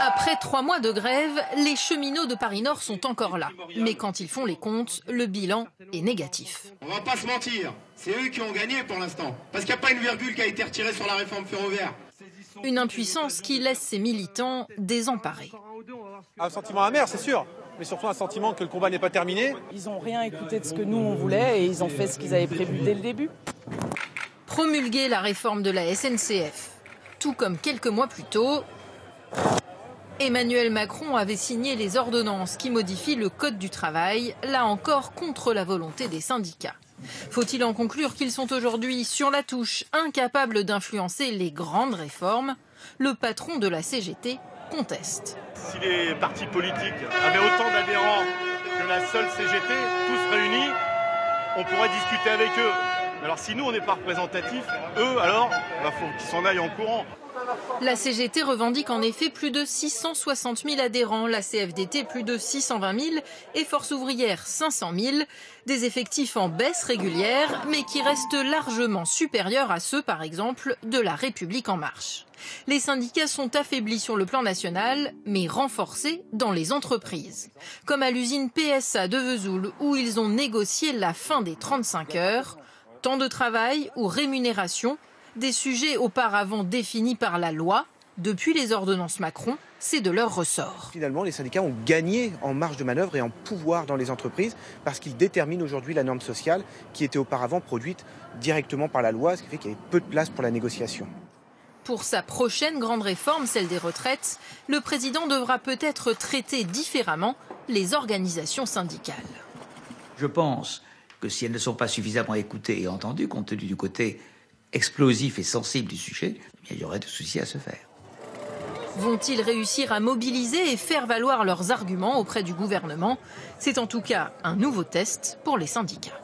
Après 3 mois de grève, les cheminots de Paris-Nord sont encore là. Mais quand ils font les comptes, le bilan est négatif. On va pas se mentir, c'est eux qui ont gagné pour l'instant. Parce qu'il n'y a pas une virgule qui a été retirée sur la réforme ferroviaire. Une impuissance qui laisse ses militants désemparés. Un sentiment amer, c'est sûr, mais surtout un sentiment que le combat n'est pas terminé. Ils n'ont rien écouté de ce que nous on voulait et ils ont fait ce qu'ils avaient prévu dès le début. Promulguer la réforme de la SNCF. Tout comme quelques mois plus tôt, Emmanuel Macron avait signé les ordonnances qui modifient le Code du travail, là encore contre la volonté des syndicats. Faut-il en conclure qu'ils sont aujourd'hui sur la touche, incapables d'influencer les grandes réformes? Le patron de la CGT conteste. Si les partis politiques avaient autant d'adhérents que la seule CGT, tous réunis, on pourrait discuter avec eux. Alors si nous on n'est pas représentatifs, eux alors, faut qu'ils s'en aillent en courant. La CGT revendique en effet plus de 660 000 adhérents, la CFDT plus de 620 000 et Force ouvrière 500 000. Des effectifs en baisse régulière, mais qui restent largement supérieurs à ceux, par exemple, de La République En Marche. Les syndicats sont affaiblis sur le plan national, mais renforcés dans les entreprises. Comme à l'usine PSA de Vesoul, où ils ont négocié la fin des 35 heures. Temps de travail ou rémunération, des sujets auparavant définis par la loi. Depuis les ordonnances Macron, c'est de leur ressort. Finalement, les syndicats ont gagné en marge de manœuvre et en pouvoir dans les entreprises parce qu'ils déterminent aujourd'hui la norme sociale qui était auparavant produite directement par la loi, ce qui fait qu'il y avait peu de place pour la négociation. Pour sa prochaine grande réforme, celle des retraites, le président devra peut-être traiter différemment les organisations syndicales. Je pense que si elles ne sont pas suffisamment écoutées et entendues, compte tenu du côté explosif et sensible du sujet, il y aurait de soucis à se faire. Vont-ils réussir à mobiliser et faire valoir leurs arguments auprès du gouvernement? C'est en tout cas un nouveau test pour les syndicats.